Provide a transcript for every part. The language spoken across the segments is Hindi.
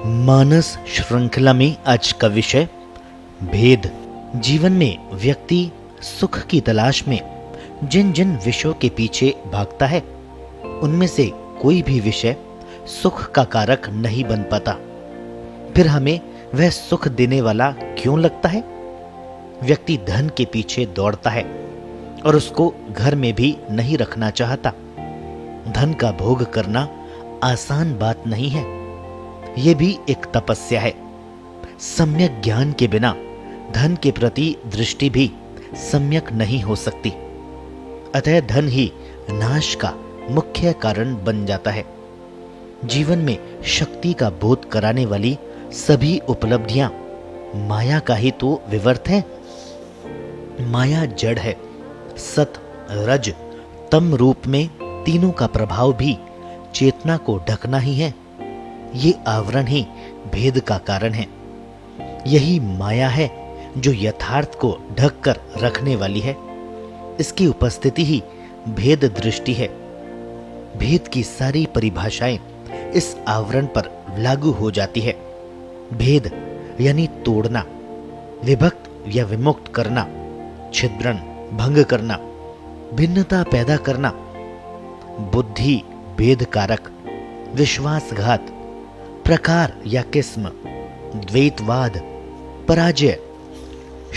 मानस श्रृंखला में आज का विषय भेद। जीवन में व्यक्ति सुख की तलाश में जिन जिन विषयों के पीछे भागता है, उनमें से कोई भी विषय सुख का कारक नहीं बन पाता। फिर हमें वह सुख देने वाला क्यों लगता है? व्यक्ति धन के पीछे दौड़ता है और उसको घर में भी नहीं रखना चाहता। धन का भोग करना आसान बात नहीं है, यह भी एक तपस्या है। सम्यक ज्ञान के बिना धन के प्रति दृष्टि भी सम्यक नहीं हो सकती। अतः धन ही नाश का मुख्य कारण बन जाता है। जीवन में शक्ति का बोध कराने वाली सभी उपलब्धियां माया का ही तो विवर्त है। माया जड़ है। सत, रज, तम रूप में तीनों का प्रभाव भी चेतना को ढकना ही है। ये आवरण ही भेद का कारण है। यही माया है जो यथार्थ को ढक कर रखने वाली है। इसकी उपस्थिति ही भेद दृष्टि है। भेद की सारी परिभाषाएं इस आवरण पर लागू हो जाती है। भेद यानी तोड़ना, विभक्त या विमुक्त करना, छिद्रण, भंग करना, भिन्नता पैदा करना, बुद्धि भेद कारक, विश्वासघात, प्रकार या किस्म, द्वैतवाद, पराजय,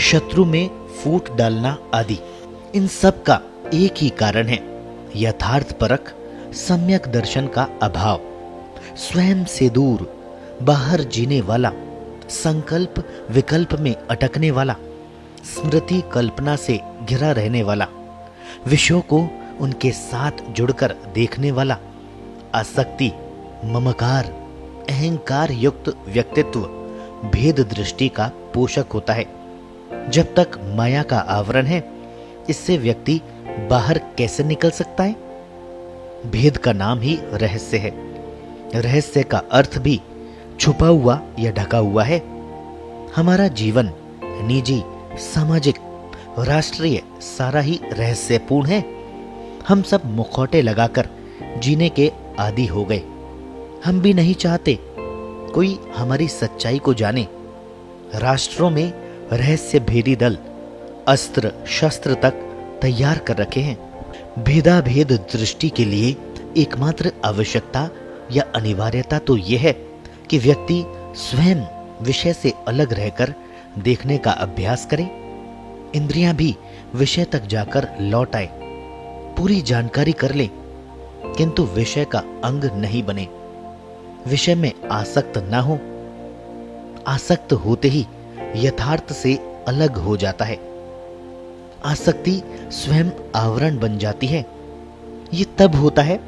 शत्रु में फूट डालना आदि, इन सब का एक ही कारण है, यथार्थ परख, सम्यक दर्शन का अभाव। स्वयं से दूर, बाहर जीने वाला, संकल्प विकल्प में अटकने वाला, स्मृति कल्पना से घिरा रहने वाला, विषयों को उनके साथ जुड़कर देखने वाला, आसक्ति, ममकार, अहंकार युक्त व्यक्तित्व भेद दृष्टि का पोषक होता है। जब तक माया का आवरण है, इससे व्यक्ति बाहर कैसे निकल सकता है? भेद का नाम ही रहस्य है। रहस्य का अर्थ भी छुपा हुआ या ढका हुआ है। हमारा जीवन निजी, सामाजिक, राष्ट्रीय सारा ही रहस्यपूर्ण है। हम सब मुखौटे लगाकर जीने के आदी हो गए। हम भी नहीं चाहते कोई हमारी सच्चाई को जाने। राष्ट्रों में रहस्य भेदी दल अस्त्र शस्त्र तक तैयार कर रखे हैं। भेदाभेद दृष्टि के लिए एकमात्र आवश्यकता या अनिवार्यता तो यह है कि व्यक्ति स्वयं विषय से अलग रहकर देखने का अभ्यास करे। इंद्रियां भी विषय तक जाकर लौट आए, पूरी जानकारी कर ले, किंतु विषय का अंग नहीं बने, विषय में आसक्त ना हो। आसक्त होते ही यथार्थ से अलग हो जाता है। आसक्ति स्वयं आवरण बन जाती है। ये तब होता है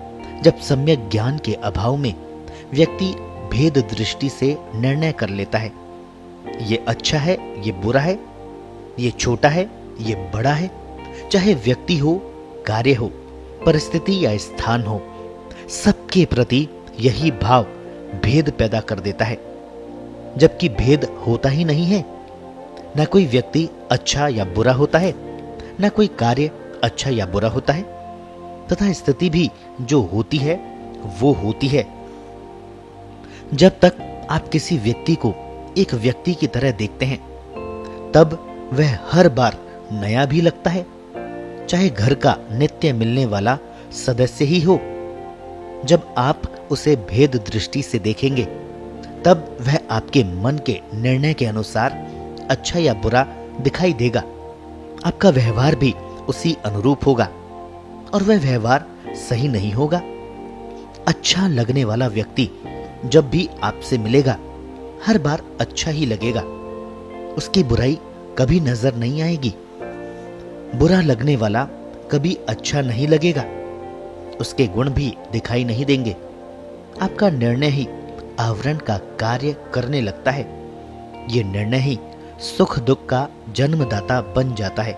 जब सम्यक ज्ञान के अभाव में व्यक्ति भेद दृष्टि से निर्णय कर लेता है। ये अच्छा है, ये बुरा है, ये छोटा है, ये बड़ा है। चाहे व्यक्ति हो, कार्य हो, परिस्थिति या स्थान हो, सबके प्रति यही भाव भेद पैदा कर देता है। जबकि भेद होता ही नहीं है। न कोई व्यक्ति अच्छा या बुरा होता है, न कोई कार्य अच्छा या बुरा होता है, तथा स्थिति भी जो होती है वो होती है। जब तक आप किसी व्यक्ति को एक व्यक्ति की तरह देखते हैं, तब वह हर बार नया भी लगता है, चाहे घर का नित्य मिलने वाला सदस्य ही हो। जब आप उसे भेद दृष्टि से देखेंगे, तब वह आपके मन के निर्णय के अनुसार अच्छा या बुरा दिखाई देगा। आपका व्यवहार भी उसी अनुरूप होगा और वह व्यवहार सही नहीं होगा। अच्छा लगने वाला व्यक्ति जब भी आपसे मिलेगा, हर बार अच्छा ही लगेगा। उसकी बुराई कभी नजर नहीं आएगी। बुरा लगने वाला कभी अच्छा नहीं लगेगा। उसके गुण भी दिखाई नहीं देंगे। आपका निर्णय ही आवरण का कार्य करने लगता है। ये निर्णय ही सुख दुख का जन्मदाता बन जाता है।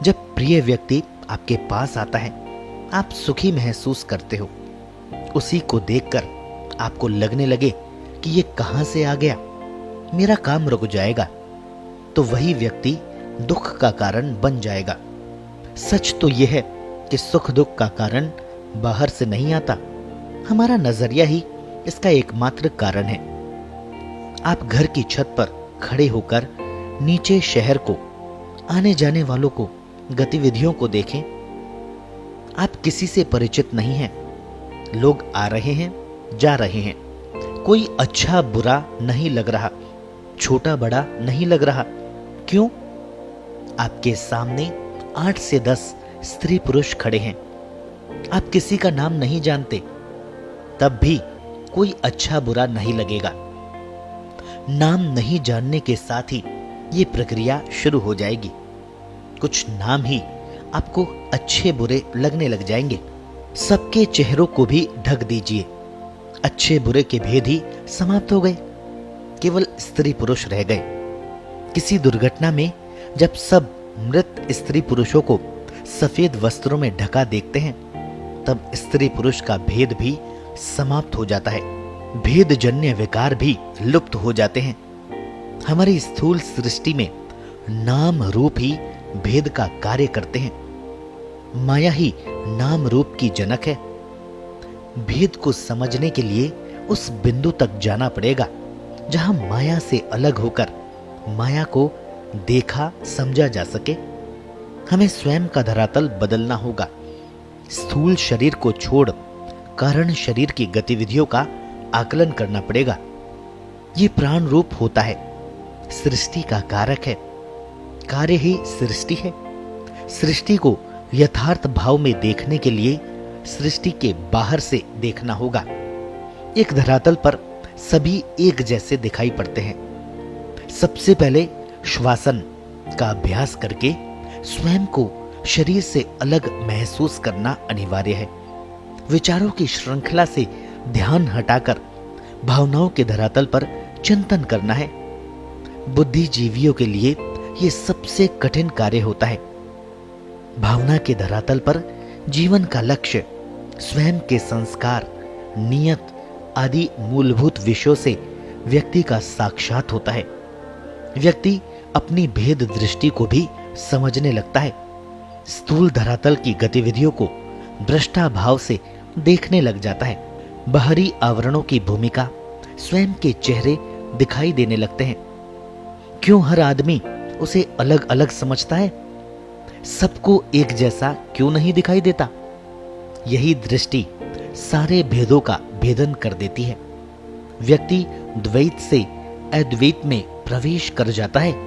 जब प्रिय व्यक्ति आपके पास आता है, आप सुखी महसूस करते हो। उसी को देखकर आपको लगने लगे कि ये कहां से आ गया, मेरा काम रुक जाएगा, तो वही व्यक्ति दुख का कारण बन जाएगा। सच तो यह है कि सुख दुख का कारण बाहर से नहीं आता, हमारा नजरिया ही इसका एकमात्र कारण है। आप घर की छत पर खड़े होकर नीचे शहर को, आने जाने वालों को, गतिविधियों को देखें। आप किसी से परिचित नहीं हैं। लोग आ रहे हैं, जा रहे हैं। कोई अच्छा बुरा नहीं लग रहा, छोटा बड़ा नहीं लग रहा। क्यों? आपके सामने 8 से 10 स्त्री पुरुष खड़े हैं। आप किसी का नाम नहीं जानते, तब भी कोई अच्छा बुरा नहीं लगेगा। नाम नहीं जानने के साथ ही ये प्रक्रिया शुरू हो जाएगी। कुछ नाम ही आपको अच्छे बुरे लगने लग जाएंगे। सबके चेहरों को भी ढक दीजिए। अच्छे बुरे के भेद ही समाप्त हो गए, केवल स्त्री पुरुष रह गए। किसी दुर्घटना में जब सब मृत स्त्री पुरुषों को सफेद वस्त्रों में ढका देखते हैं, तब स्त्री पुरुष का भेद भी समाप्त हो जाता है। भेद जन्य विकार भी लुप्त हो जाते हैं। हमारी स्थूल सृष्टि में नाम रूप ही भेद का कार्य करते हैं। माया ही नाम रूप की जनक है। भेद को समझने के लिए उस बिंदु तक जाना पड़ेगा जहां माया से अलग होकर माया को देखा समझा जा सके। हमें स्वयं का धरातल बदलना होगा। स्थूल शरीर को छोड़ कारण शरीर की गतिविधियों का आकलन करना पड़ेगा। ये प्राण रूप होता है, सृष्टि का कारक है। कार्य ही सृष्टि है। सृष्टि को यथार्थ भाव में देखने के लिए सृष्टि के बाहर से देखना होगा। एक धरातल पर सभी एक जैसे दिखाई पड़ते हैं। सबसे पहले श्वासन का अभ्यास करके स्वयं को शरीर से अलग महसूस करना अनिवार्य है। विचारों की श्रृंखला से ध्यान हटाकर भावनाओं के धरातल पर चिंतन करना है। बुद्धिजीवियों के लिए यह सबसे कठिन कार्य होता है। भावना के धरातल पर जीवन का लक्ष्य स्वयं के संस्कार, नियत आदि मूलभूत विषयों से व्यक्ति का साक्षात होता है। व्यक्ति अपनी भेद दृष्टि को भी समझने लगता है। स्थूल धरातल की गतिविधियों को दृष्टा भाव से देखने लग जाता है। बाहरी आवरणों की भूमिका स्वयं के चेहरे दिखाई देने लगते हैं। क्यों हर आदमी उसे अलग अलग समझता है? सबको एक जैसा क्यों नहीं दिखाई देता? यही दृष्टि सारे भेदों का भेदन कर देती है। व्यक्ति द्वैत से अद्वैत में प्रवेश कर जाता है।